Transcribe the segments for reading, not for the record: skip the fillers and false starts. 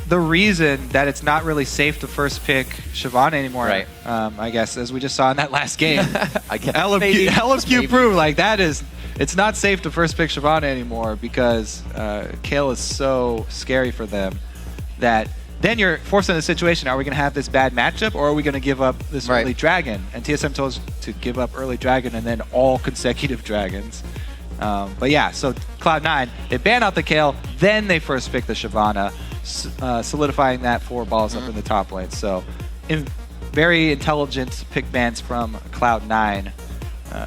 the reason that it's not really safe to first pick Shyvana anymore. Right. I guess, as we just saw in that last game. I guess. LFQ proved like that is, it's not safe to first pick Shyvana anymore because Kayle is so scary for them that then you're forced in a situation, are we going to have this bad matchup or are we going to give up this early dragon? And TSM told us to give up early dragon and then all consecutive dragons. But yeah, so Cloud9, they ban out the Kayle, then they first pick the Shyvana, solidifying that 4 balls up in the top lane. So very intelligent pick bans from Cloud9,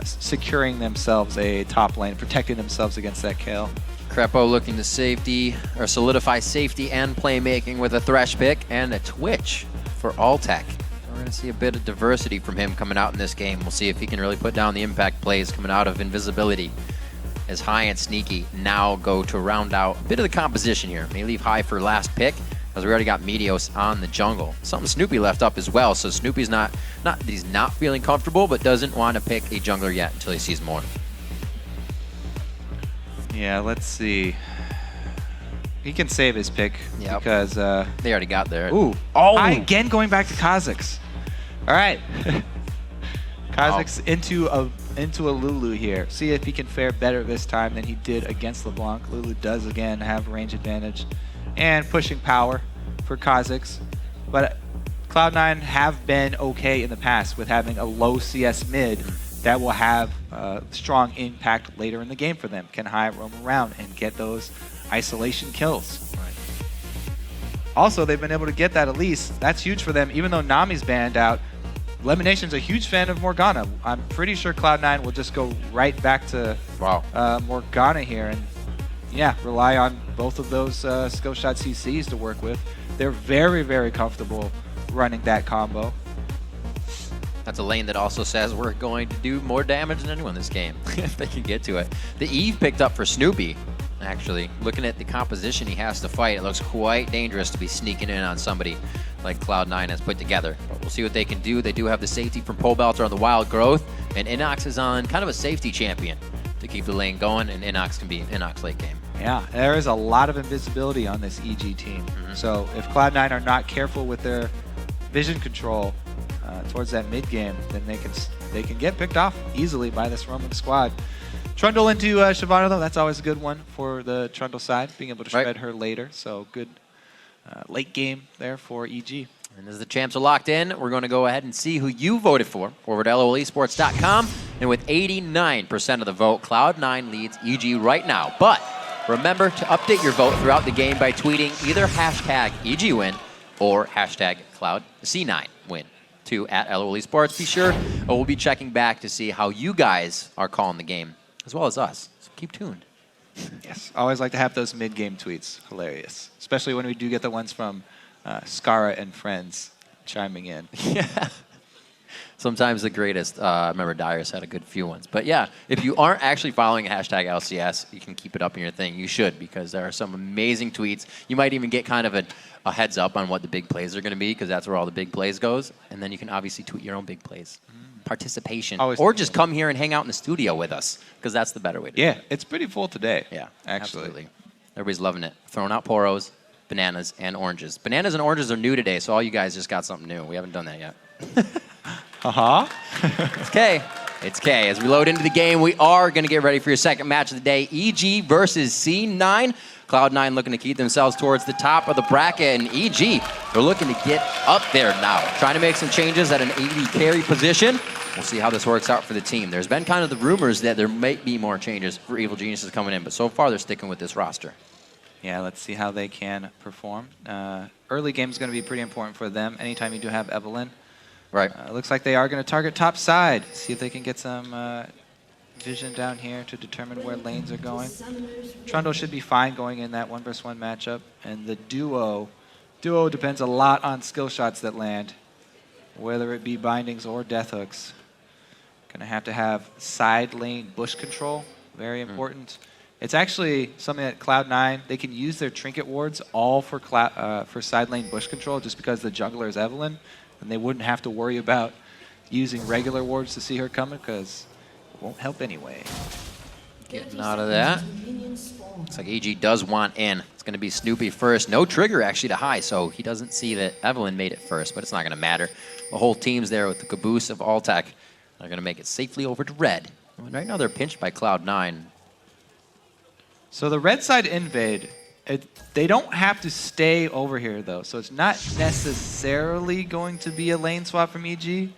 securing themselves a top lane, protecting themselves against that Kayle. Crepo looking to safety, or solidify safety and playmaking with a Thresh pick and a Twitch for Alltech. We're going to see a bit of diversity from him coming out in this game. We'll see if he can really put down the impact plays coming out of invisibility. As High and Sneaky now go to round out a bit of the composition here. May leave High for last pick, as we already got Meteos on the jungle. Something Snoopy left up as well, so Snoopy's not that he's not feeling comfortable, but doesn't want to pick a jungler yet until he sees more. Yeah, let's see. He can save his pick because they already got there. Ooh, High again going back to Kha'Zix. All right, Kha'Zix into a Lulu here. See if he can fare better this time than he did against LeBlanc. Lulu does again have range advantage and pushing power for Kha'Zix, but Cloud9 have been okay in the past with having a low CS mid that will have strong impact later in the game for them. Can High roam around and get those isolation kills. Right. Also, they've been able to get that Elise. That's huge for them, even though Nami's banned out. Lemonation's a huge fan of Morgana. I'm pretty sure Cloud9 will just go right back to Morgana here and, yeah, rely on both of those skill shot CCs to work with. They're very, very comfortable running that combo. That's a lane that also says we're going to do more damage than anyone this game, if they can get to it. The Eve picked up for Snoopy, actually. Looking at the composition he has to fight, it looks quite dangerous to be sneaking in on somebody like Cloud9 has put together. But we'll see what they can do. They do have the safety from Pole Belter on the Wild Growth, and Inox is on kind of a safety champion to keep the lane going, and Inox can be Inox late game. Yeah, there is a lot of invisibility on this EG team. So if Cloud9 are not careful with their vision control towards that mid game, then they can get picked off easily by this roaming squad. Trundle into Shyvana though, that's always a good one for the Trundle side, being able to shred her later. So good late game there for EG. And as the champs are locked in, we're going to go ahead and see who you voted for over at LOLesports.com. And with 89% of the vote, Cloud9 leads EG right now. But remember to update your vote throughout the game by tweeting either hashtag EGWin or hashtag CloudC9win to at LOLesports. Be sure we'll be checking back to see how you guys are calling the game, as well as us. So keep tuned. Yes, always like to have those mid-game tweets. Hilarious. Especially when we do get the ones from Skara and friends chiming in. Yeah. Sometimes the greatest. I remember Darius had a good few ones. But yeah, if you aren't actually following hashtag LCS, you can keep it up in your thing. You should, because there are some amazing tweets. You might even get kind of a heads up on what the big plays are going to be, because that's where all the big plays goes. And then you can obviously tweet your own big plays. Participation. Or just come here and hang out in the studio with us, because that's the better way to do it. Yeah, it's pretty full today. Yeah, actually. Absolutely. Everybody's loving it. Throwing out poros, bananas, and oranges. Bananas and oranges are new today, so all you guys just got something new. We haven't done that yet. It's K. It's K. As we load into the game, we are going to get ready for your second match of the day. EG versus C9. Cloud9 looking to keep themselves towards the top of the bracket, and EG, they're looking to get up there now. Trying to make some changes at an AD carry position. We'll see how this works out for the team. There's been kind of the rumors that there might be more changes for Evil Geniuses coming in, but so far they're sticking with this roster. Yeah, let's see how they can perform. Early game is going to be pretty important for them. Anytime you do have Evelynn. Right. It looks like they are going to target top side. See if they can get some vision down here to determine where lanes are going. Trundle should be fine going in that 1v1 matchup. And the duo depends a lot on skill shots that land, whether it be bindings or death hooks. Going to have side lane bush control. Very important. It's actually something that Cloud9, they can use their trinket wards all for side lane bush control, just because the jungler is Evelynn, and they wouldn't have to worry about using regular wards to see her coming, because it won't help anyway. Getting out of that. Looks like EG does want in. It's going going to be Snoopy first. No trigger, actually, to high, so he doesn't see that Evelyn made it first, but it's not going to matter. The whole team's there with the caboose of Alltech. They're going to make it safely over to red. And right now, they're pinched by Cloud9. So the red side invade, they don't have to stay over here, though, so it's not necessarily going to be a lane swap from EG.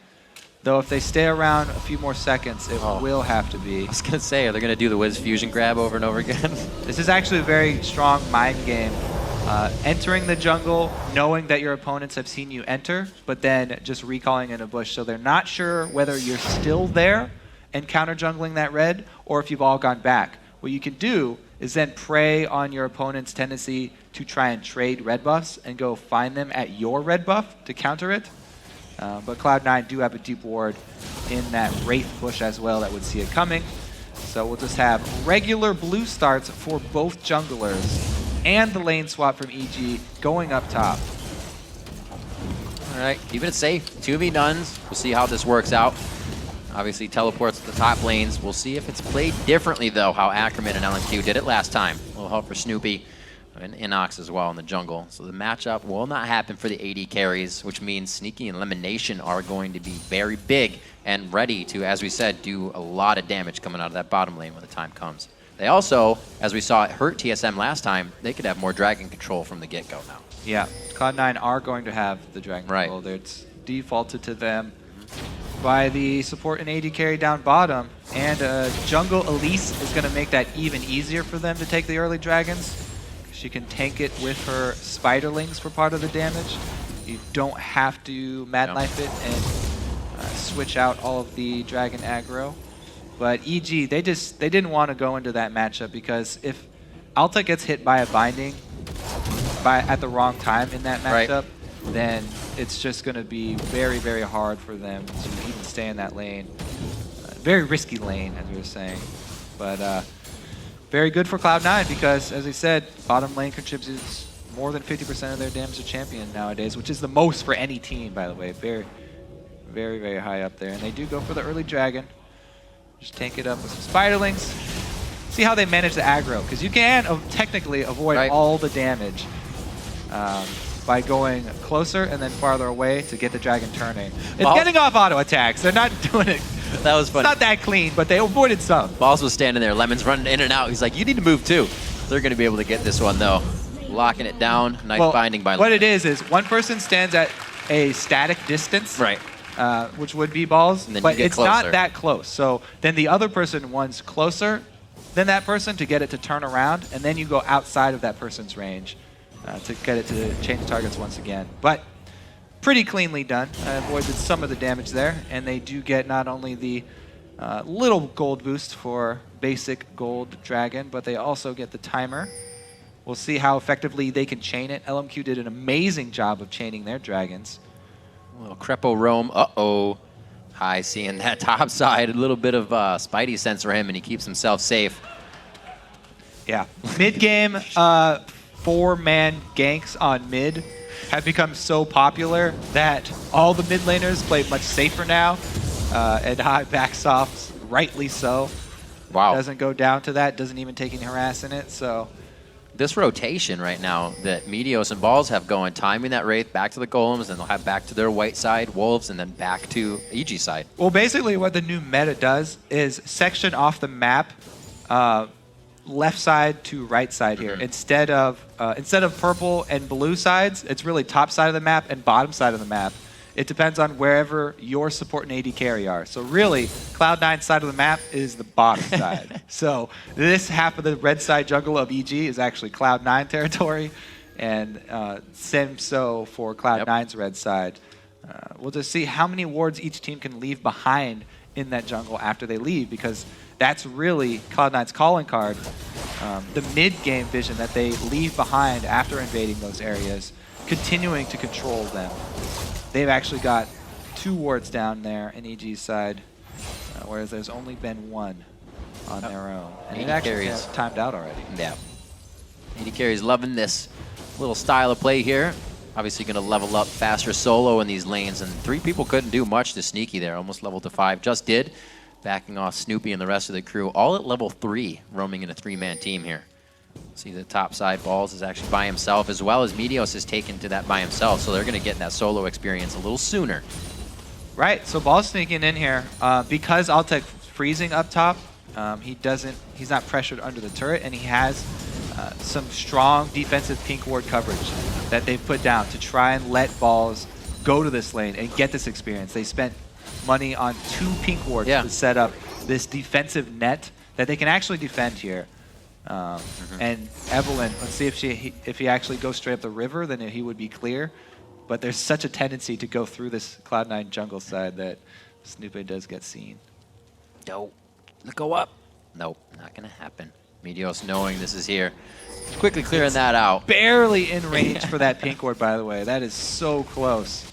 Though if they stay around a few more seconds, it will have to be. I was going to say, are they going to do the Wiz Fusion grab over and over again? This is actually a very strong mind game. Entering the jungle, knowing that your opponents have seen you enter, but then just recalling in a bush. So they're not sure whether you're still there and counter-jungling that red, or if you've all gone back. What you can do is then prey on your opponent's tendency to try and trade red buffs and go find them at your red buff to counter it. But Cloud9 do have a deep ward in that Wraith bush as well that would see it coming. So we'll just have regular blue starts for both junglers and the lane swap from EG going up top. All right, keeping it safe. 2v nuns. We'll see how this works out. Obviously, teleports to the top lanes. We'll see if it's played differently, though, how Ackerman and LMQ did it last time. A little help for Snoopy and Inox as well in the jungle. So the matchup will not happen for the AD carries, which means Sneaky and Elimination are going to be very big and ready to, as we said, do a lot of damage coming out of that bottom lane when the time comes. They also, as we saw it hurt TSM last time, they could have more dragon control from the get-go now. Yeah, Cloud9 are going to have the dragon control. It's defaulted to them by the support and AD carry down bottom, and jungle Elise is going to make that even easier for them to take the early dragons. She can tank it with her spiderlings for part of the damage. You don't have to Mad Knife it and switch out all of the dragon aggro. But EG, they didn't want to go into that matchup because if Alta gets hit by a binding at the wrong time in that matchup, then it's just going to be very, very hard for them to even stay in that lane. Very risky lane, as we were saying. But very good for Cloud9 because, as I said, bottom lane contributes more than 50% of their damage to champion nowadays, which is the most for any team, by the way. Very, very, very high up there. And they do go for the early dragon. Just tank it up with some spiderlings. See how they manage the aggro, because you can technically avoid all the damage by going closer and then farther away to get the dragon turning. It's getting off auto attacks. They're not doing it. That was funny. It's not that clean, but they avoided some. Balls was standing there. Lemon's running in and out. He's like, you need to move too. They're going to be able to get this one, though. Locking it down. Nice binding by Lemon. What it is one person stands at a static distance. Which would be balls, but it's not that close. So then the other person wants closer than that person to get it to turn around, and then you go outside of that person's range to get it to change targets once again. But pretty cleanly done. Avoided some of the damage there, and they do get not only the little gold boost for basic gold dragon, but they also get the timer. We'll see how effectively they can chain it. LMQ did an amazing job of chaining their dragons. A little Crepo roam. Uh-oh. High seeing that top side. A little bit of Spidey sense for him, and he keeps himself safe. Yeah. Mid-game, 4-man ganks on mid have become so popular that all the mid laners play much safer now. And High backs off, rightly so. Wow. Doesn't go down to that. Doesn't even take any harass in it. So this rotation right now that Meteos and Balls have going, timing that Wraith back to the Golems, and they'll have back to their white side, Wolves, and then back to EG side. Well, basically what the new meta does is section off the map left side to right side here. Instead of purple and blue sides, it's really top side of the map and bottom side of the map. It depends on wherever your support and AD carry are. So really, Cloud9's side of the map is the bottom side. So this half of the red side jungle of EG is actually Cloud9 territory, and same so for Cloud9's red side. We'll just see how many wards each team can leave behind in that jungle after they leave, because that's really Cloud9's calling card. The mid-game vision that they leave behind after invading those areas, continuing to control them. They've actually got 2 wards down there in EG's side, whereas there's only been 1 on their own. And it actually timed out already. Yeah. AD carry's loving this little style of play here. Obviously going to level up faster solo in these lanes, and 3 people couldn't do much to Sneaky there. Almost leveled to 5. Just did. Backing off Snoopy and the rest of the crew, all at level 3, roaming in a 3-man team here. See the top side, Balls is actually by himself, as well as Meteos is taken to that by himself, so they're going to get that solo experience a little sooner. Right, so Ball's sneaking in here. Because Altec freezing up top, he's not pressured under the turret, and he has some strong defensive pink ward coverage that they've put down to try and let Balls go to this lane and get this experience. They spent money on 2 pink wards to set up this defensive net that they can actually defend here. And Evelyn, let's see if he actually goes straight up the river, then he would be clear. But there's such a tendency to go through this Cloud9 jungle side that Snoopy does get seen. Nope. Go up. Nope, not going to happen. Meteos knowing this is here. Quickly clearing that out. Barely in range for that pink ward, by the way. That is so close.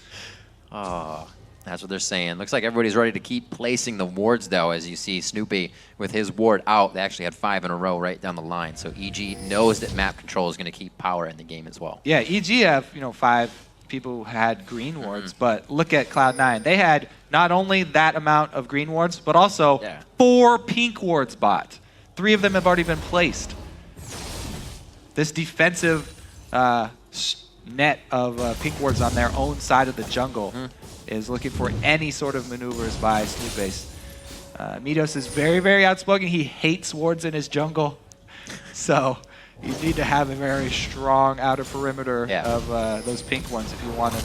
Oh, that's what they're saying. Looks like everybody's ready to keep placing the wards, though, as you see Snoopy with his ward out. They actually had 5 in a row right down the line. So EG knows that map control is going to keep power in the game as well. Yeah, EG have 5 people who had green wards, but look at Cloud9. They had not only that amount of green wards, but also 4 pink wards bought. 3 of them have already been placed. This defensive net of pink wards on their own side of the jungle is looking for any sort of maneuvers by Snoopbase. Meteos is very, very outspoken. He hates wards in his jungle. So you need to have a very strong outer perimeter of those pink ones if you want to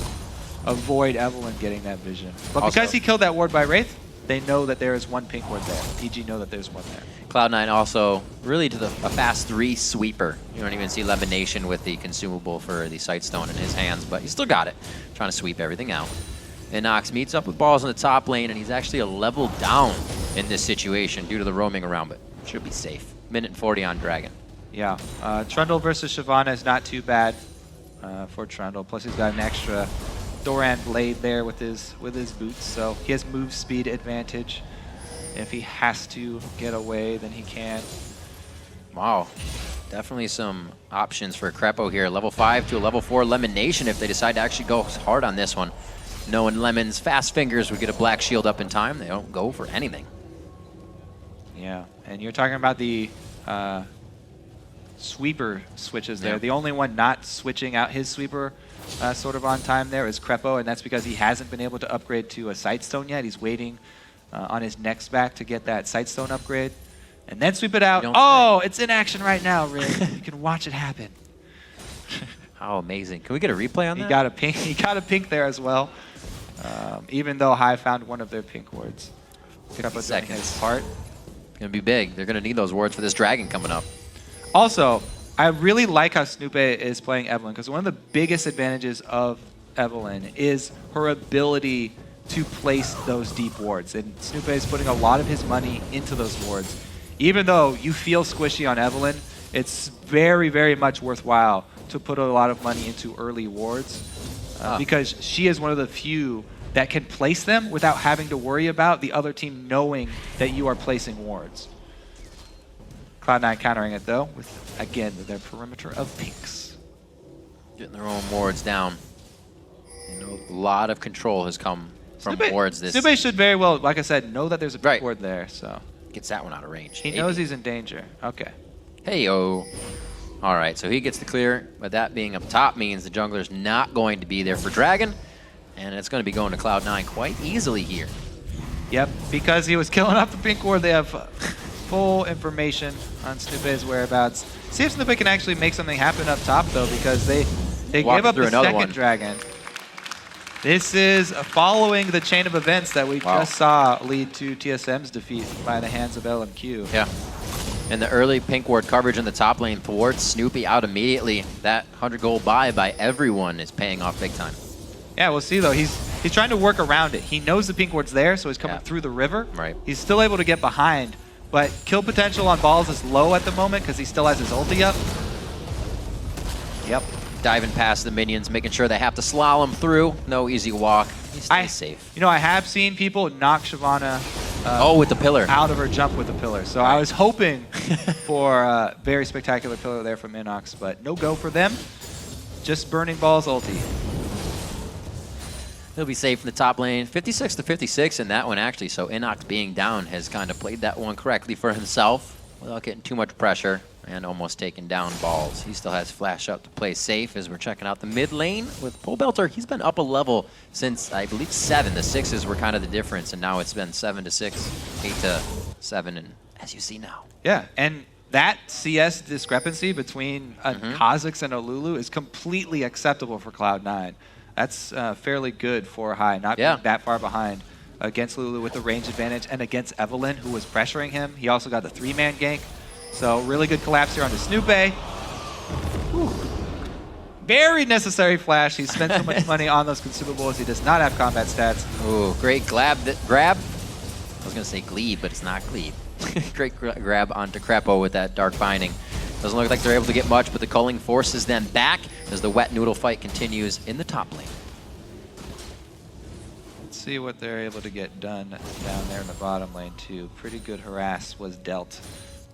avoid Evelyn getting that vision. But also, because he killed that ward by Wraith, they know that there is 1 pink ward there. EG know that there's 1 there. Cloud9 also really to a fast 3 sweeper. You don't even see Lemonation with the consumable for the Sightstone in his hands, but he still got it. Trying to sweep everything out. Inox meets up with Balls in the top lane, and he's actually a level down in this situation due to the roaming around, but should be safe. Minute 40 on Dragon. Yeah, Trundle versus Shyvana is not too bad for Trundle. Plus he's got an extra Doran blade there with his boots, so he has move speed advantage. If he has to get away, then he can. Wow, definitely some options for Crepo here. Level 5 to a level 4 Lemonation if they decide to actually go hard on this one. Knowing Lemon's fast fingers would get a black shield up in time, they don't go for anything. Yeah, and you're talking about the sweeper switches there. The only one not switching out his sweeper sort of on time there is Crepo, and that's because he hasn't been able to upgrade to a Sightstone yet. He's waiting on his next back to get that Sightstone upgrade and then sweep it out. Oh, it's in action right now, Rick. You can watch it happen. How amazing. Can we get a replay on that? He got a pink there as well, even though High found one of their pink wards. Crepo doing his part. It's going to be big. They're going to need those wards for this Dragon coming up. Also, I really like how Snoopy is playing Evelyn, because one of the biggest advantages of Evelyn is her ability to place those deep wards. And Snoopy is putting a lot of his money into those wards. Even though you feel squishy on Evelyn, it's very, very much worthwhile to put a lot of money into early wards because she is one of the few that can place them without having to worry about the other team knowing that you are placing wards. Cloud9 countering it though, with again their perimeter of pinks. Getting their own wards down. A lot of control has come from wards this. Snoopy should very well, like I said, know that there's a pink ward there, so. Gets that one out of range. He knows he's in danger. Okay. Hey-o. All right, so he gets the clear, but that being up top means the jungler's not going to be there for Dragon, and it's going to be going to Cloud9 quite easily here. Yep, because he was killing up the pink ward, they have full information on Snoopy's whereabouts. See if Snoopy can actually make something happen up top, though, because they gave up the second Dragon. This is following the chain of events that we just saw lead to TSM's defeat by the hands of LMQ. Yeah. And the early pink ward coverage in the top lane thwarts Snoopy out immediately. That 100 gold buy by everyone is paying off big time. Yeah, we'll see though. He's trying to work around it. He knows the pink ward's there, so he's coming through the river. Right. He's still able to get behind, but kill potential on Balls is low at the moment because he still has his ulti up. Yep. Diving past the minions, making sure they have to slalom through. No easy walk. He stays safe. You know, I have seen people knock Shyvana with the pillar. Out of her jump with the pillar. So I was hoping for a very spectacular pillar there from Inox, but no go for them. Just burning Balls ulti. He'll be safe in the top lane. 56 to 56 in that one, actually. So Inox being down has kind of played that one correctly for himself without getting too much pressure. And almost taken down balls. He still has flash up to play safe as we're checking out the mid lane with Pobelter. He's been up a level since, I believe, 7. The 6s were kind of the difference, and now it's been 7 to 6, 8 to 7, and as you see now. Yeah, and that CS discrepancy between Kha'Zix and a Lulu is completely acceptable for Cloud9. That's fairly good for High, not being that far behind against Lulu with the range advantage, and against Evelyn, who was pressuring him. He also got the 3-man gank. So really good collapse here onto Snoopé. Very necessary flash. He spent so much money on those consumables. He does not have combat stats. Ooh, great grab. I was going to say glebe, but it's not glebe. Great grab onto Krepo with that dark binding. Doesn't look like they're able to get much, but the culling forces them back as the wet noodle fight continues in the top lane. Let's see what they're able to get done down there in the bottom lane too. Pretty good harass was dealt.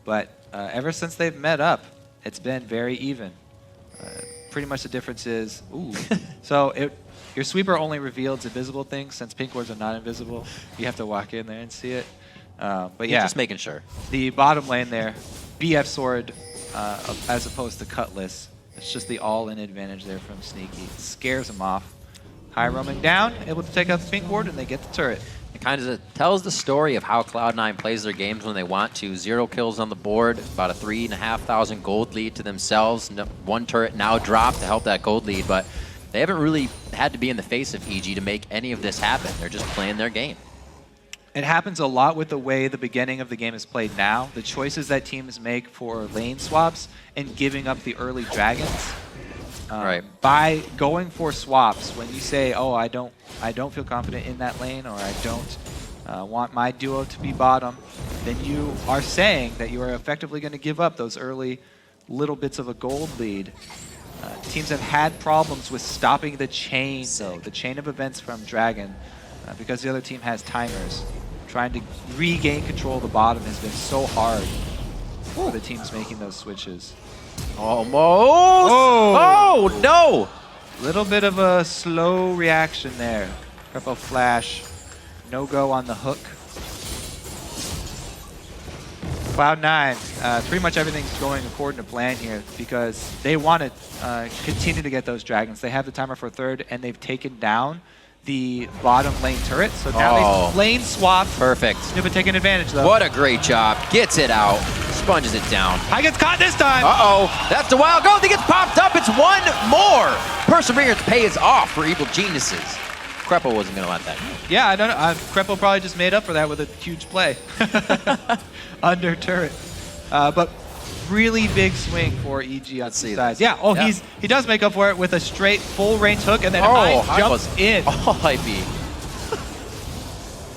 But ever since they've met up, it's been very even. Pretty much the difference is, so your sweeper only reveals invisible things. Since pink wards are not invisible, you have to walk in there and see it. But yeah, just making sure. The bottom lane there, BF sword as opposed to cutlass. It's just the all-in advantage there from Sneaky. It scares him off. High roaming down, able to take out the pink ward, and they get the turret. It kind of tells the story of how Cloud9 plays their games when they want to. 0 kills on the board, about a 3,500 gold lead to themselves. 1 turret now dropped to help that gold lead, but they haven't really had to be in the face of EG to make any of this happen. They're just playing their game. It happens a lot with the way the beginning of the game is played now. The choices that teams make for lane swaps and giving up the early dragons. By going for swaps, when you say, "Oh, I don't feel confident in that lane," or "I don't want my duo to be bottom," then you are saying that you are effectively going to give up those early little bits of a gold lead. Teams have had problems with stopping the chain, though, the chain of events from Dragon, because the other team has timers. Trying to regain control of the bottom has been so hard for the teams making those switches. Almost! Oh, no! Little bit of a slow reaction there. Krepo flash, no go on the hook. Cloud9, pretty much everything's going according to plan here because they want to continue to get those dragons. They have the timer for 3rd, and they've taken down the bottom lane turret. So now they lane swap. Perfect. Snoopé taking advantage, though. What a great job. Gets it out. Sponges it down. High gets caught this time. Uh-oh. That's the wild goal. He gets popped up. It's 1 more. Perseverance pays off for Evil Geniuses. Krepo wasn't going to let that go. Yeah, I don't know. Krepo probably just made up for that with a huge play. Under turret. But really big swing for EG on the sides. Yeah, he does make up for it with a straight full range hook, and then High jumps in. Oh, IB.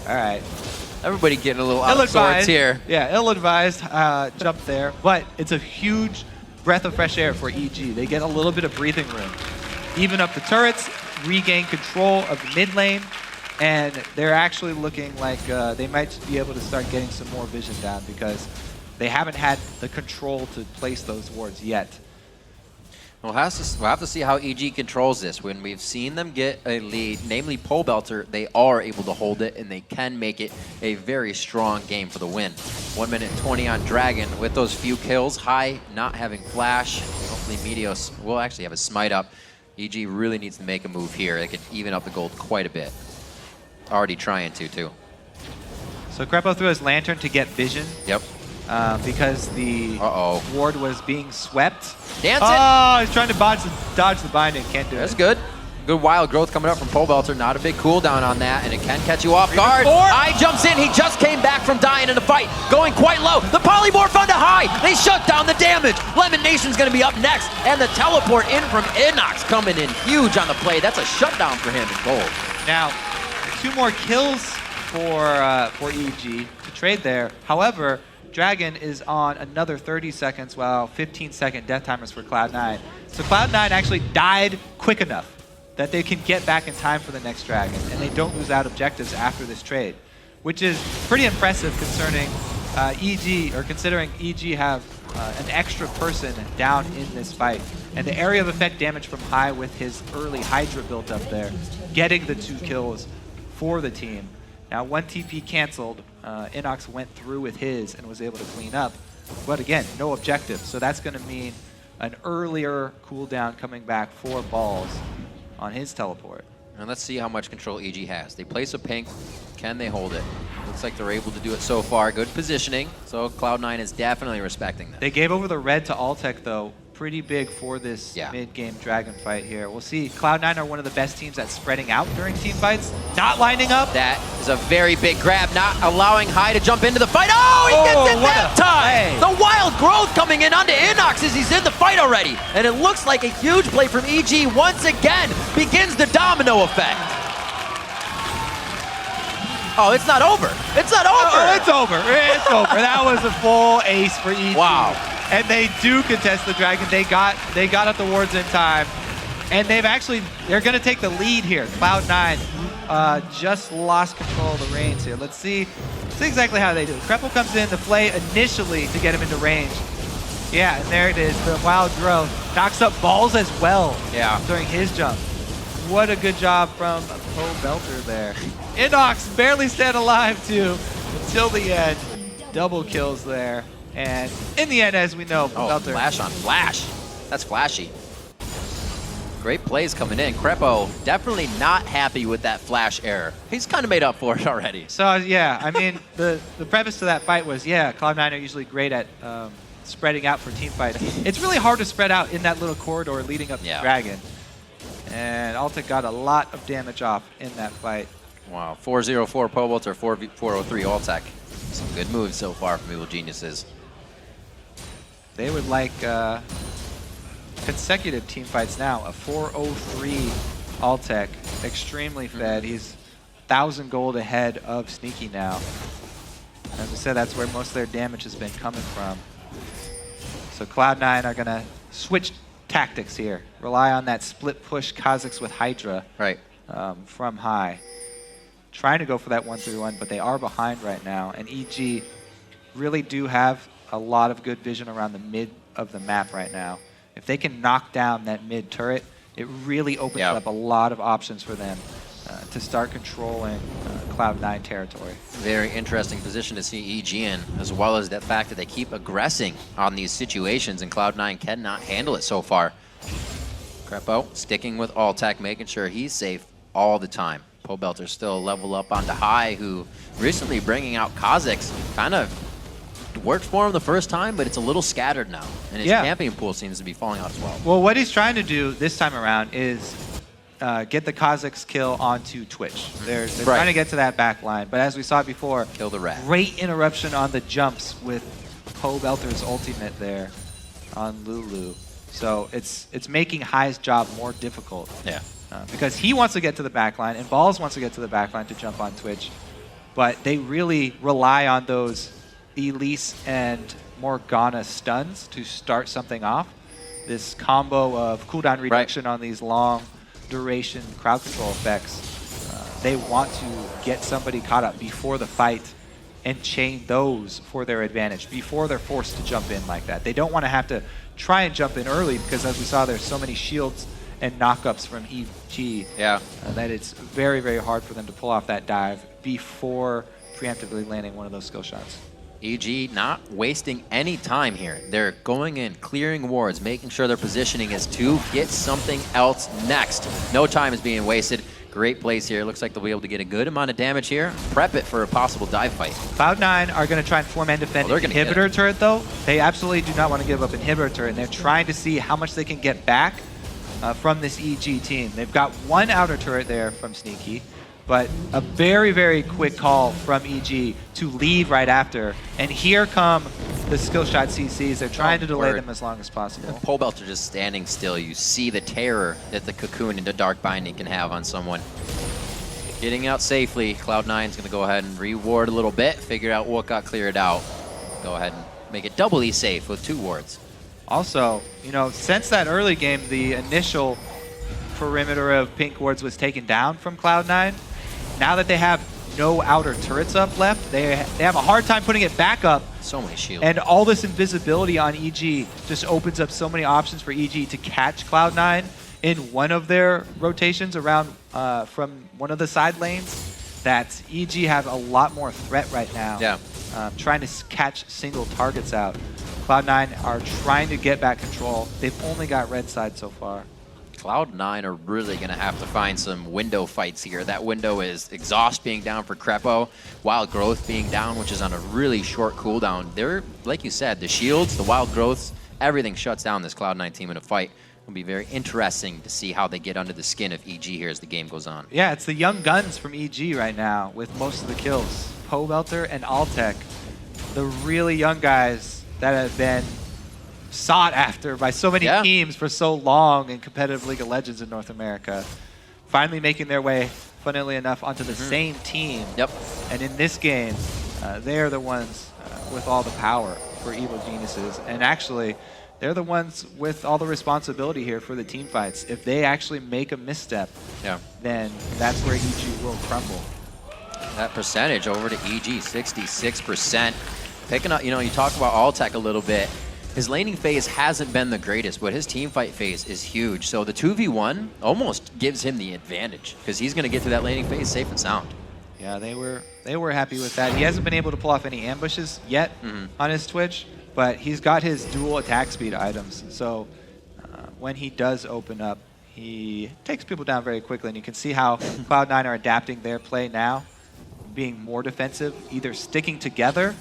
All right. Everybody getting a little out of sorts here. Yeah, ill-advised jump there, but it's a huge breath of fresh air for EG. They get a little bit of breathing room. Even up the turrets, regain control of the mid lane, and they're actually looking like they might be able to start getting some more vision down because they haven't had the control to place those wards yet. We'll have to see how EG controls this. When we've seen them get a lead, namely Pobelter, they are able to hold it, and they can make it a very strong game for the win. 1 minute 20 on Dragon with those few kills. High not having flash. Hopefully Meteos will actually have a smite up. EG really needs to make a move here. They could even up the gold quite a bit. Already trying to, too. So Krepo threw his lantern to get vision. Yep. Because the ward was being swept. Dancing! Oh, he's trying to dodge the binding. Can't do it. That's good. Good wild growth coming up from Pobelter. Not a big cooldown on that, and it can catch you off guard. High jumps in. He just came back from dying in the fight. Going quite low. The polymorph onto High. They shut down the damage. Lemon Nation's going to be up next. And the teleport in from Inox coming in huge on the play. That's a shutdown for him in gold. Now, 2 more kills for EG to trade there. However, Dragon is on another 30 seconds while 15-second death timers for Cloud9. So Cloud9 actually died quick enough that they can get back in time for the next Dragon, and they don't lose out objectives after this trade, which is pretty impressive concerning considering EG have an extra person down in this fight. And the area of effect damage from High with his early Hydra built up there, getting the 2 kills for the team. Now, 1 TP canceled. Inox went through with his and was able to clean up. But again, no objective. So that's going to mean an earlier cooldown coming back for Balls on his teleport. And let's see how much control EG has. They place a pink. Can they hold it? Looks like they're able to do it so far. Good positioning. So Cloud9 is definitely respecting that. They gave over the red to Altec, though. Pretty big for this Yeah. mid-game Dragon fight here. We'll see. Cloud9 are one of the best teams at spreading out during team fights. Not lining up. That is a very big grab, not allowing High to jump into the fight. Oh, he gets it what that a time! play. The wild growth coming in onto Inox as he's in the fight already. And it looks like a huge play from EG once again begins the domino effect. Oh, it's not over. It's not over. Oh, it's over. It's over. That was a full ace for EG. Wow. And they do contest the Dragon. They got up the wards in time. And they're going to take the lead here. Cloud9 just lost control of the reins here. Let's see exactly how they do it. Kreppel comes in to play initially to get him into range. Yeah, and there it is. The wild growth knocks up Balls as well during his jump. What a good job from Belter there. Inox barely stayed alive too until the end. Double kills there. And in the end, as we know, Belter. Flash on flash. That's flashy. Great plays coming in. Krepo definitely not happy with that flash error. He's kind of made up for it already. So yeah, I mean, the premise to that fight was, yeah, Cloud9 are usually great at spreading out for team fights. It's really hard to spread out in that little corridor leading up to Dragon. And Altec got a lot of damage off in that fight. Wow, 404 Pobalt or 403 Altec. Some good moves so far from Evil Geniuses. They would like consecutive team fights now. A 403 Altec, extremely fed. He's 1,000 gold ahead of Sneaky now. As I said, that's where most of their damage has been coming from. So Cloud9 are going to switch tactics here. Rely on that split push Kha'Zix with Hydra from High. Trying to go for that 1-3-1, but they are behind right now. And EG really do have a lot of good vision around the mid of the map right now. If they can knock down that mid turret, it really opens up a lot of options for them to start controlling Cloud9 territory. Very interesting position to see EG in, as well as the fact that they keep aggressing on these situations, and Cloud9 cannot handle it so far. Krepo sticking with Altec, making sure he's safe all the time. Pobelter's still a level up onto High, who recently bringing out Kha'Zix kind of worked for him the first time, but it's a little scattered now. And his champion pool seems to be falling out as well. Well, what he's trying to do this time around is get the Kha'Zix kill onto Twitch. They're trying to get to that back line, but as we saw before, kill the rat. Great interruption on the jumps with Pobelter's ultimate there on Lulu. So it's making High's job more difficult. Yeah. Because he wants to get to the back line, and Balls wants to get to the back line to jump on Twitch. But they really rely on those Elise and Morgana stuns to start something off. This combo of cooldown reduction on these long duration crowd control effects. They want to get somebody caught up before the fight and chain those for their advantage before they're forced to jump in like that. They don't want to have to try and jump in early because, as we saw, there's so many shields and knockups from EG that it's very, very hard for them to pull off that dive before preemptively landing one of those skill shots. EG not wasting any time here. They're going in, clearing wards, making sure their positioning is to get something else next. No time is being wasted. Great plays here. Looks like they'll be able to get a good amount of damage here. Prep it for a possible dive fight. Cloud9 are going to try and form and defend inhibitor turret, though. They absolutely do not want to give up inhibitor turret, and they're trying to see how much they can get back from this EG team. They've got one outer turret there from Sneaky, but a very, very quick call from EG to leave right after. And here come the skill shot CCs. They're trying to delay them as long as possible. Pobelter just standing still. You see the terror that the cocoon into Dark Binding can have on someone. Getting out safely, Cloud9's going to go ahead and reward a little bit, figure out what got cleared out. Go ahead and make it doubly safe with 2 wards. Also, you know, since that early game, the initial perimeter of pink wards was taken down from Cloud9. Now that they have no outer turrets up left, they have a hard time putting it back up. So many shields. And all this invisibility on EG just opens up so many options for EG to catch Cloud9 in one of their rotations around from one of the side lanes, that EG have a lot more threat right now. Yeah. Trying to catch single targets out. Cloud9 are trying to get back control. They've only got red side so far. Cloud9 are really going to have to find some window fights here. That window is Exhaust being down for Crepo, Wild Growth being down, which is on a really short cooldown. They're, like you said, the shields, the Wild Growths, everything shuts down this Cloud9 team in a fight. It'll be very interesting to see how they get under the skin of EG here as the game goes on. Yeah, it's the young guns from EG right now with most of the kills. Pobelter and Altec, the really young guys that have been sought after by so many teams for so long in competitive League of Legends in North America, finally making their way, funnily enough, onto the same team. Yep. And in this game, they're the ones with all the power for Evil Geniuses. And actually, they're the ones with all the responsibility here for the team fights. If they actually make a misstep, then that's where EG will crumble. That percentage over to EG, 66%. Picking up, you talk about Altec a little bit. His laning phase hasn't been the greatest, but his team fight phase is huge. So the 2v1 almost gives him the advantage because he's going to get through that laning phase safe and sound. Yeah, they were happy with that. He hasn't been able to pull off any ambushes yet on his Twitch, but he's got his dual attack speed items. So when he does open up, he takes people down very quickly, and you can see how Cloud9 are adapting their play now, being more defensive, either sticking together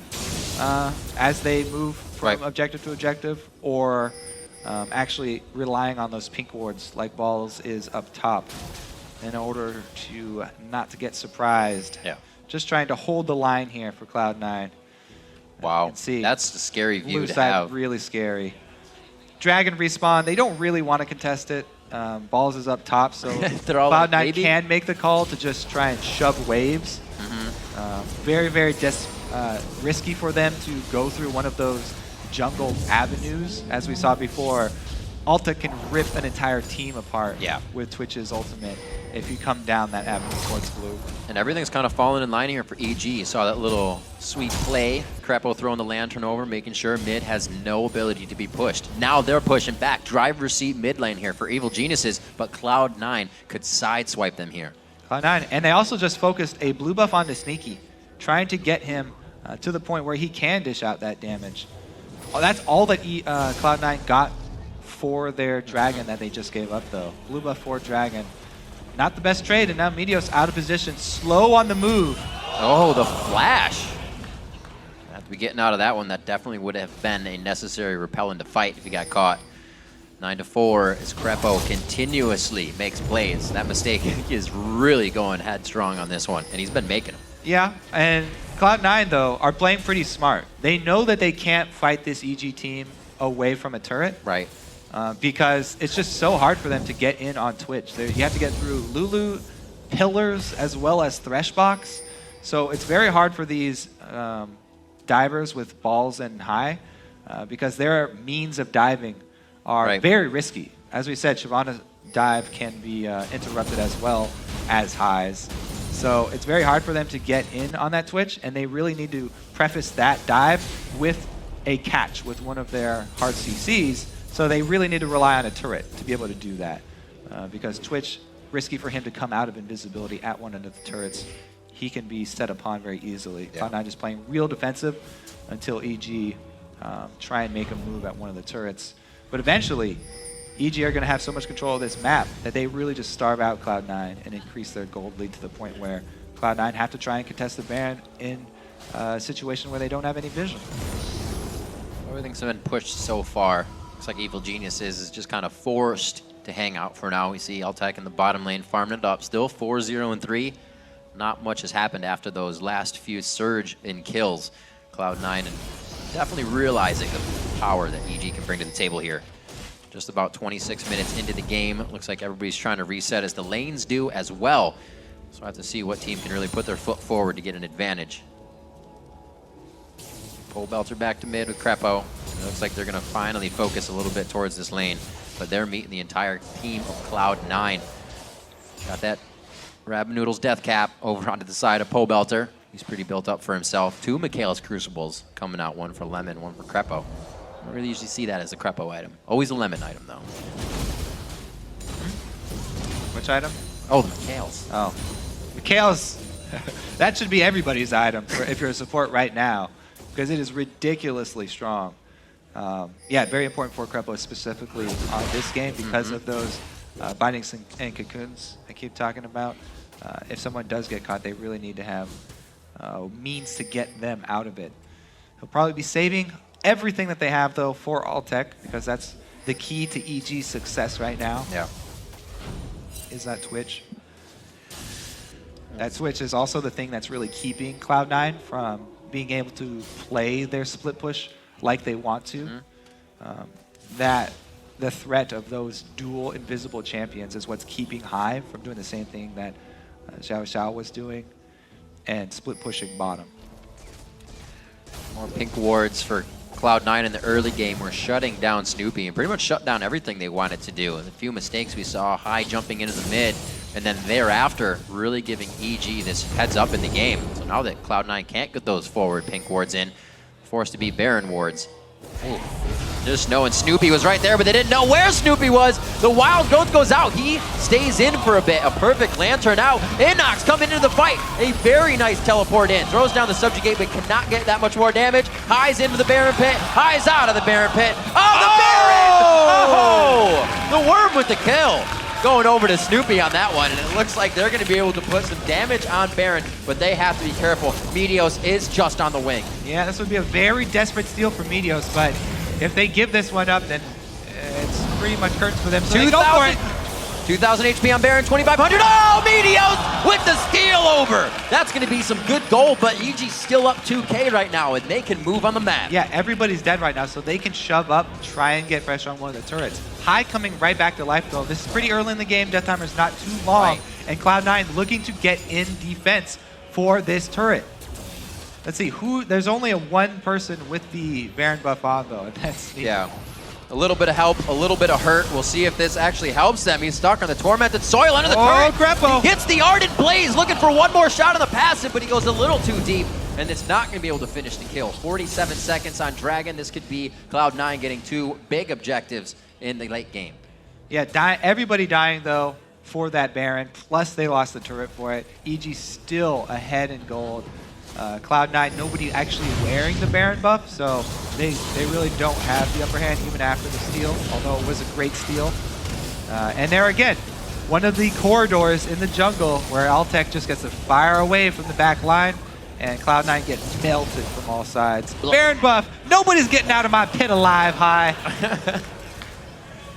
as they move from objective to objective, or actually relying on those pink wards like Balls is up top in order to not to get surprised. Yeah. Just trying to hold the line here for Cloud9. Wow, see, that's a scary view blue to side have. Really scary. Dragon respawn, they don't really want to contest it. Balls is up top, so Cloud9 can make the call to just try and shove waves. Very, very risky for them to go through one of those jungle avenues. As we saw before, Alta can rip an entire team apart with Twitch's ultimate if you come down that avenue towards blue. And everything's kind of falling in line here for EG. You saw that little sweet play. Crepo throwing the lantern over, making sure mid has no ability to be pushed. Now they're pushing back. Driver's seat mid lane here for Evil Geniuses, but Cloud9 could sideswipe them here. Cloud9, and they also just focused a blue buff onto Sneaky, trying to get him to the point where he can dish out that damage. That's all that Cloud9 got for their Dragon that they just gave up, though. Blue buff for Dragon. Not the best trade, and now Meteos out of position, slow on the move. Oh, the flash. Have to be getting out of that one. That definitely would have been a necessary repellent to fight if he got caught. 9-4 as Crepo continuously makes plays. That mistake is really going headstrong on this one, and he's been making them. Yeah, and Cloud9, though, are playing pretty smart. They know that they can't fight this EG team away from a turret. Right. Because it's just so hard for them to get in on Twitch. You have to get through Lulu, pillars, as well as Threshbox. So it's very hard for these divers with Balls and High because their means of diving are very risky. As we said, Shyvana's dive can be interrupted as well as High's. So it's very hard for them to get in on that Twitch, and they really need to preface that dive with a catch with one of their hard CCs. So they really need to rely on a turret to be able to do that. Because Twitch, risky for him to come out of invisibility at one end of the turrets. He can be set upon very easily. Cloud9 just playing real defensive until EG try and make a move at one of the turrets. But eventually, EG are going to have so much control of this map that they really just starve out Cloud9 and increase their gold lead to the point where Cloud9 have to try and contest the Baron in a situation where they don't have any vision. Everything's been pushed so far. Looks like Evil Geniuses is just kind of forced to hang out for now. We see Altec in the bottom lane farming it up. Still 4-0-3. Not much has happened after those last few surge in kills. Cloud9 and definitely realizing the power that EG can bring to the table here. Just about 26 minutes into the game. Looks like everybody's trying to reset as the lanes do as well. So I have to see what team can really put their foot forward to get an advantage. Pobelter back to mid with Crepo. It looks like they're going to finally focus a little bit towards this lane, but they're meeting the entire team of Cloud9. Got that Rab Noodles death cap over onto the side of Pobelter. He's pretty built up for himself. 2 Michaelis Crucibles coming out, one for Lemon, one for Crepo. I don't really usually see that as a Crepo item. Always a Lemon item, though. Which item? Oh, the Michaelis. Oh. Michaelis, that should be everybody's item if you're a support right now, because it is ridiculously strong. Yeah, very important for Krepo specifically on this game because of those bindings and cocoons I keep talking about. If someone does get caught, they really need to have means to get them out of it. He'll probably be saving everything that they have, though, for Altec, because that's the key to EG's success right now. Yeah. Is that Twitch. That Switch is also the thing that's really keeping Cloud9 from being able to play their split push like they want to. That the threat of those dual invisible champions is what's keeping Hive from doing the same thing that Xiao Xiao was doing and split pushing bottom. More pink wards for Cloud9 in the early game were shutting down Snoopy and pretty much shut down everything they wanted to do. And a few mistakes we saw, High jumping into the mid, and then thereafter really giving EG this heads up in the game. So now that Cloud9 can't get those forward pink wards in, forced to be Baron wards. Ooh. Just knowing Snoopy was right there, but they didn't know where Snoopy was. The Wild Growth goes out. He stays in for a bit. A perfect Lantern out. Inox coming into the fight. A very nice teleport in. Throws down the subjugate, but cannot get that much more damage. High's into the Baron pit. High's out of the Baron pit. Oh, the Baron! Oh! The Worm with the kill. Going over to Snoopy on that one, and it looks like they're going to be able to put some damage on Baron, but they have to be careful. Meteos is just on the wing. Yeah, this would be a very desperate steal for Meteos, but if they give this one up, then it's pretty much curtains for them. So they go for it. 2,000 HP on Baron, 2,500. Oh, Meteos with the steal over. That's going to be some good gold, but EG's still up 2K right now, and they can move on the map. Yeah, everybody's dead right now, so they can shove up, try and get pressure on one of the turrets. High coming right back to life, though. This is pretty early in the game. Death timer's not too long, and Cloud9 looking to get in defense for this turret. Let's see, there's only one person with the Baron buff on, though, and that's Sneak. Yeah. A little bit of help, a little bit of hurt. We'll see if this actually helps them. He's stuck on the Tormented Soil under the turret. Krepo. He hits the Ardent Blaze, looking for one more shot on the passive, but he goes a little too deep, and it's not going to be able to finish the kill. 47 seconds on Dragon. This could be Cloud9 getting two big objectives in the late game. Yeah, everybody dying, though, for that Baron, plus they lost the turret for it. EG still ahead in gold. Cloud9, nobody actually wearing the Baron buff, so they really don't have the upper hand even after the steal, although it was a great steal. And there again, one of the corridors in the jungle where Altec just gets to fire away from the back line, and Cloud9 gets melted from all sides. Baron buff, nobody's getting out of my pit alive, High.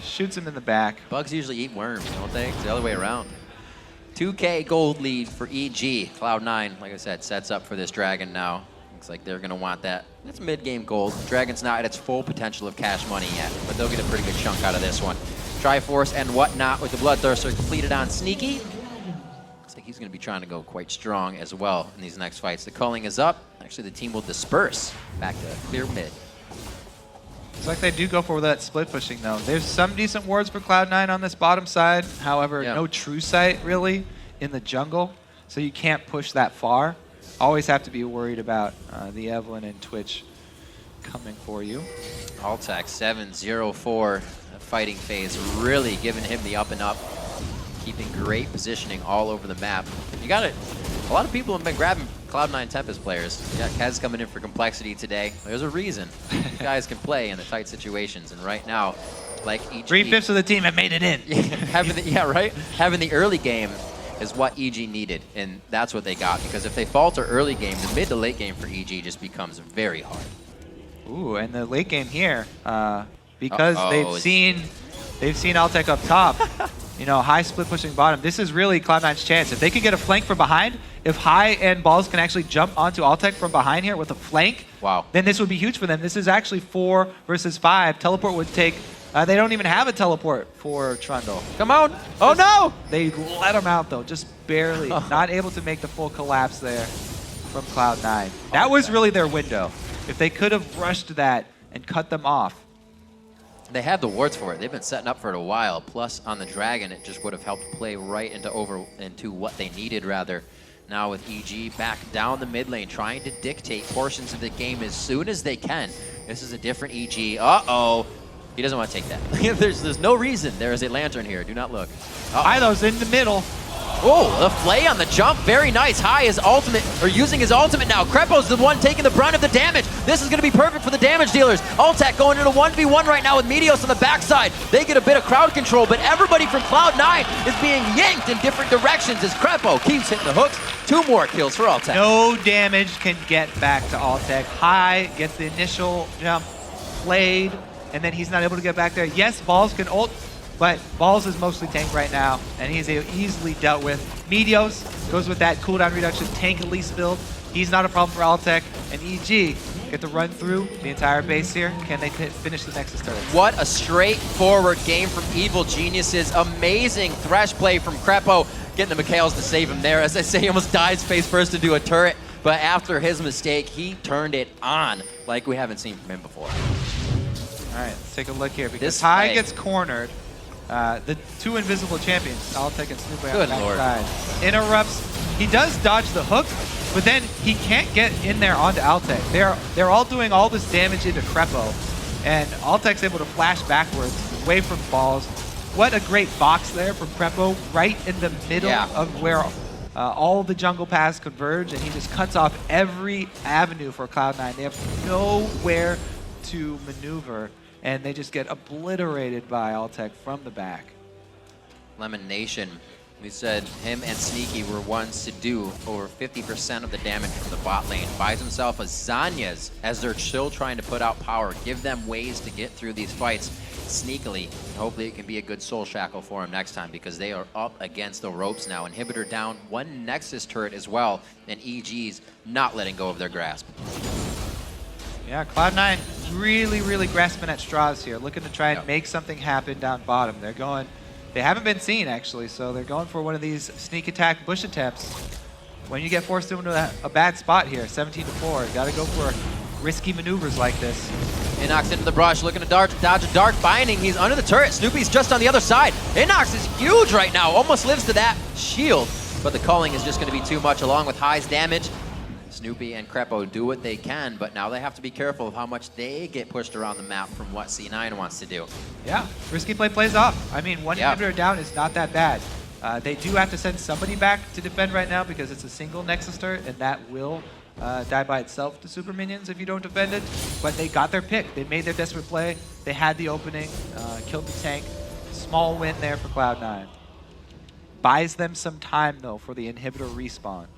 Shoots him in the back. Bugs usually eat worms, don't they? It's the other way around. 2K gold lead for EG. Cloud9, like I said, sets up for this Dragon now. Looks like they're going to want that. It's mid-game gold. Dragon's not at its full potential of cash money yet, but they'll get a pretty good chunk out of this one. Triforce and whatnot with the Bloodthirster completed on Sneaky. Looks like he's going to be trying to go quite strong as well in these next fights. The culling is up. Actually, the team will disperse back to clear mid. It's like they do go for that split pushing, though. There's some decent wards for Cloud9 on this bottom side. However, no true sight, really, in the jungle. So you can't push that far. Always have to be worried about the Evelyn and Twitch coming for you. Altec 7-0-4 fighting phase, really giving him the up and up. Keeping great positioning all over the map. You got it. A lot of people have been grabbing Cloud9 Tempest players. You got Kez coming in for complexity today. There's a reason. These guys can play in the tight situations, and right now, like EG... 3/5 of the team have made it in. Having the early game is what EG needed, and that's what they got, because if they falter early game, the mid to late game for EG just becomes very hard. Ooh, and the late game here, because they've seen Altec up top, you know, High split pushing bottom. This is really Cloud9's chance. If they can get a flank from behind, if High and Balls can actually jump onto Altec from behind here with a flank, then this would be huge for them. This is actually 4 versus 5. Teleport would take, they don't even have a teleport for Trundle. Come on. Oh no! They let him out though, just barely. Not able to make the full collapse there from Cloud9. That was really their window. If they could have rushed that and cut them off. They have the wards for it. They've been setting up for it a while. Plus, on the Dragon, it just would have helped play right into what they needed, rather. Now with EG back down the mid lane, trying to dictate portions of the game as soon as they can. This is a different EG. Uh-oh. He doesn't want to take that. there's no reason. There is a Lantern here. Do not look. Ilo's in the middle. Oh, the flay on the jump, very nice. High is ultimate, or using his ultimate now. Krepo's the one taking the brunt of the damage. This is gonna be perfect for the damage dealers. Altec going into 1v1 right now with Meteos on the backside. They get a bit of crowd control, but everybody from Cloud9 is being yanked in different directions as Krepo keeps hitting the hooks. 2 more kills for Altec. No damage can get back to Altec. High gets the initial jump played, and then he's not able to get back there. Yes, Balls can ult, but Balls is mostly tanked right now, and he's easily dealt with. Meteos goes with that cooldown reduction, tank least build. He's not a problem for Altec, and EG get to run through the entire base here. Can they finish the Nexus turret? What a straightforward game from Evil Geniuses. Amazing thresh play from Krepo, getting the Mikhails to save him there. As I say, he almost dies face first into a turret, but after his mistake, he turned it on like we haven't seen from him before. All right, let's take a look here, because This High play. gets cornered. The 2 invisible champions, Altec and Snoopy on the Good lord. backside. Interrupts. He does dodge the hook, but then he can't get in there onto Altec. They're all doing all this damage into Krepo, and Altec's able to flash backwards away from Balls. What a great box there from Krepo, right in the middle of where all the jungle paths converge, and he just cuts off every avenue for Cloud9. They have nowhere to maneuver, and they just get obliterated by Altec from the back. Lemon Nation, we said him and Sneaky were ones to do over 50% of the damage from the bot lane. Buys himself a Zanyas as they're still trying to put out power, give them ways to get through these fights sneakily. And hopefully it can be a good soul shackle for him next time, because they are up against the ropes now. Inhibitor down, 1 Nexus turret as well, and EG's not letting go of their grasp. Yeah, Cloud9 really grasping at straws here, looking to try and make something happen down bottom. They haven't been seen actually, so they're going for one of these sneak attack bush attempts. When you get forced into a bad spot here, 17-4, gotta go for risky maneuvers like this. Inox into the brush, looking to dodge a dark binding. He's under the turret. Snoopy's just on the other side. Inox is huge right now, almost lives to that shield, but the culling is just gonna be too much along with High's damage. Snoopy and Krepo do what they can, but now they have to be careful of how much they get pushed around the map from what C9 wants to do. Yeah, risky play plays off. I mean, 1 inhibitor down is not that bad. They do have to send somebody back to defend right now because it's a single Nexus turret, and that will die by itself to super minions if you don't defend it. But they got their pick. They made their desperate play. They had the opening, killed the tank. Small win there for Cloud9. Buys them some time, though, for the inhibitor respawn.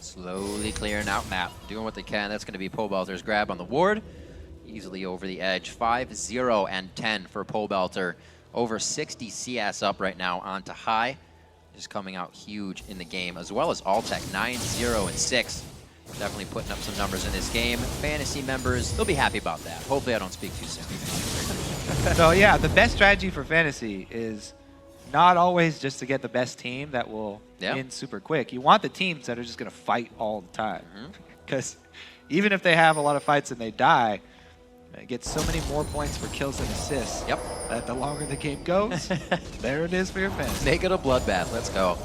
Slowly clearing out map, doing what they can. That's going to be Pobelter's grab on the ward. Easily over the edge. 5-0 and 10 for Pobelter. Over 60 CS up right now onto High. Just coming out huge in the game, as well as Altec 9-0 and 6. Definitely putting up some numbers in this game. Fantasy members, they'll be happy about that. Hopefully I don't speak too soon. So yeah, the best strategy for fantasy is not always just to get the best team that will win super quick. You want the teams that are just going to fight all the time. Because even if they have a lot of fights and they die, they get so many more points for kills and assists. That the longer the game goes, there it is for your fantasy. Make it a bloodbath. Let's go.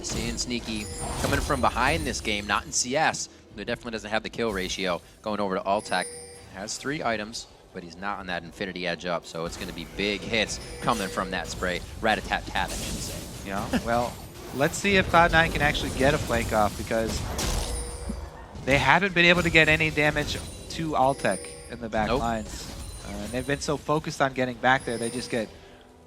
Seeing Sneaky coming from behind this game, not in CS. But definitely doesn't have the kill ratio. Going over to Altec. Has 3 items, but he's not on that Infinity Edge up, so it's going to be big hits coming from that spray. Rat-a-tat-tat, I should say. Yeah, well, let's see if Cloud9 can actually get a flank off, because they haven't been able to get any damage to Altec in the back lines. And they've been so focused on getting back there, they just get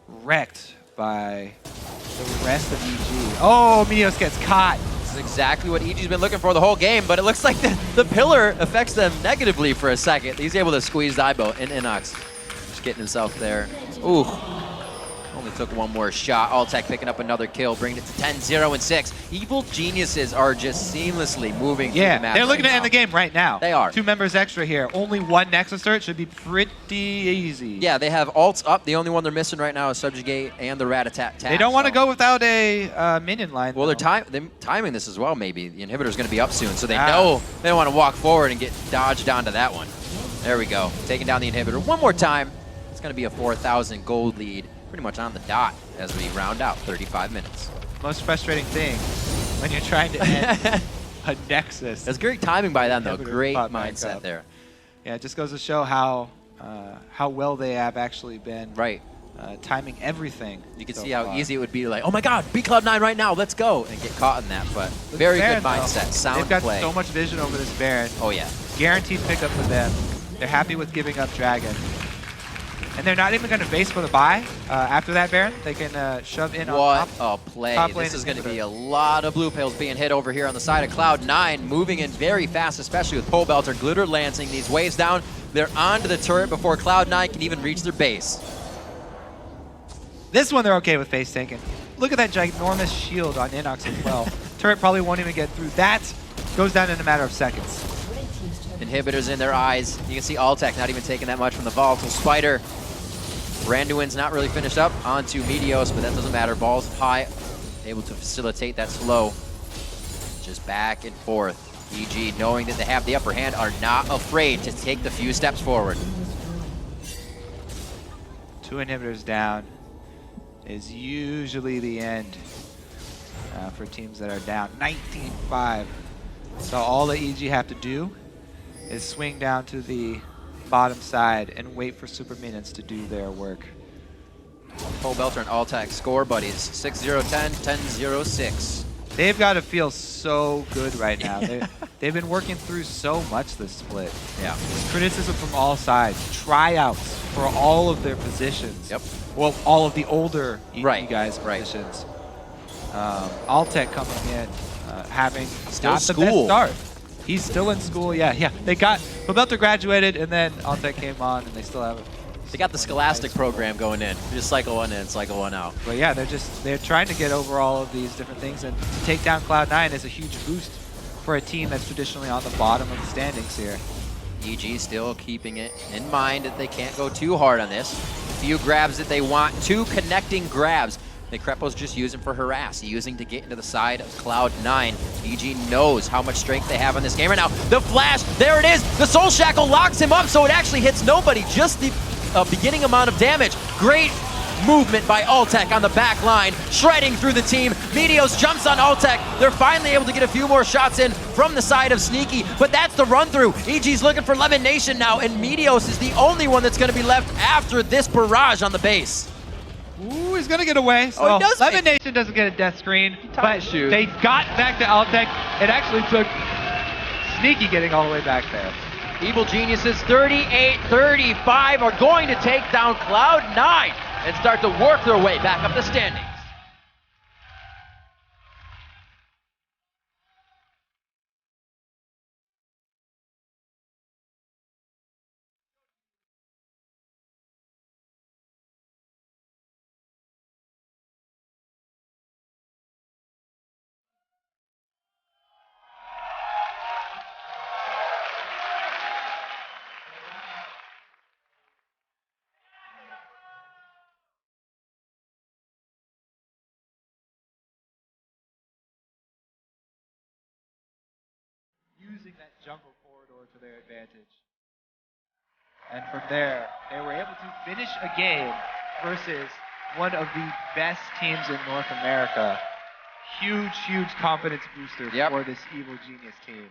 wrecked by the rest of EG. Oh, Meteos gets caught. This is exactly what EG's been looking for the whole game, but it looks like the pillar affects them negatively for a second. He's able to squeeze Daibo, and Inox just getting himself there. Ooh. Only took 1 more shot. Altec picking up another kill, bringing it to 10-0 and 6. Evil Geniuses are just seamlessly moving through the map. They're looking to end the game right now. They are. 2 members extra here. Only 1 Nexus turret should be pretty easy. Yeah, they have ults up. The only one they're missing right now is Subjugate and the Rat-a-tat-tat. They don't want to go without a minion line. Well, they're timing this as well, maybe. The inhibitor's going to be up soon, so they know they don't want to walk forward and get dodged onto that one. There we go. Taking down the inhibitor 1 more time. It's going to be a 4,000 gold lead. Pretty much on the dot as we round out 35 minutes. Most frustrating thing when you're trying to end a Nexus. That's great timing by them, though. Great mindset there. Yeah, it just goes to show how well they have actually been timing everything. You can so see how far. easy it would be to like, oh my god, beat Cloud9 right now, let's go, and get caught in that. But very Baron, good mindset, sound They've got play. so much vision over this Baron. Oh yeah. Guaranteed pickup for them. They're happy with giving up Dragon. And they're not even going to base for the buy after that Baron. They can shove in on top. What a play. top lane This is going to inhibitor. be a lot of blue pills being hit over here on the side of Cloud9, moving in very fast, especially with Pole Belter glitter lancing these waves down. They're onto the turret before Cloud9 can even reach their base. This one they're okay with face tanking. Look at that ginormous shield on Inox as well. Turret probably won't even get through. That goes down in a matter of seconds. Inhibitors in their eyes. You can see Altec not even taking that much from the volatile spider. Randuin's not really finished up onto Meteos, but that doesn't matter. Balls high, able to facilitate that slow. Just back and forth. EG, knowing that they have the upper hand, are not afraid to take the few steps forward. 2 inhibitors down is usually the end for teams that are down. 19-5. So all that EG have to do is swing down to the bottom side and wait for super minions to do their work. Pole Belter and Altec score buddies. 6-0-10, 10-0-6. They've got to feel so good right now. They've been working through so much this split. Yeah. Criticism from all sides. Tryouts for all of their positions. Yep. Well, all of the older Right, guys' right. positions. Altec coming in, having Still not the school. best start. He's still in school, yeah. They got, Belter graduated, and then Altec came on, and they still have They got the Scholastic program going in. Just cycle one in, cycle one out. But yeah, they're trying to get over all of these different things, and to take down Cloud9 is a huge boost for a team that's traditionally on the bottom of the standings here. EG still keeping it in mind that they can't go too hard on this. Few grabs that they want, 2 connecting grabs. Necrepo's just using for harass, using to get into the side of Cloud9. EG knows how much strength they have on this game right now. The flash, there it is! The Soul Shackle locks him up, so it actually hits nobody, just the beginning amount of damage. Great movement by Altec on the back line, shredding through the team. Meteos jumps on Altec. They're finally able to get a few more shots in from the side of Sneaky, but that's the run through. EG's looking for Lemon Nation now, and Meteos is the only one that's going to be left after this barrage on the base. Ooh, he's gonna get away. So Oh, he does. Lemon Nation doesn't get a death screen, but his shoe. they got back to Altec. It actually took Sneaky getting all the way back there. Evil Geniuses 38-35 are going to take down Cloud9 and start to work their way back up the standings. Using that jungle corridor to their advantage. And from there, they were able to finish a game versus one of the best teams in North America. Huge confidence booster Yep. for this Evil Genius team.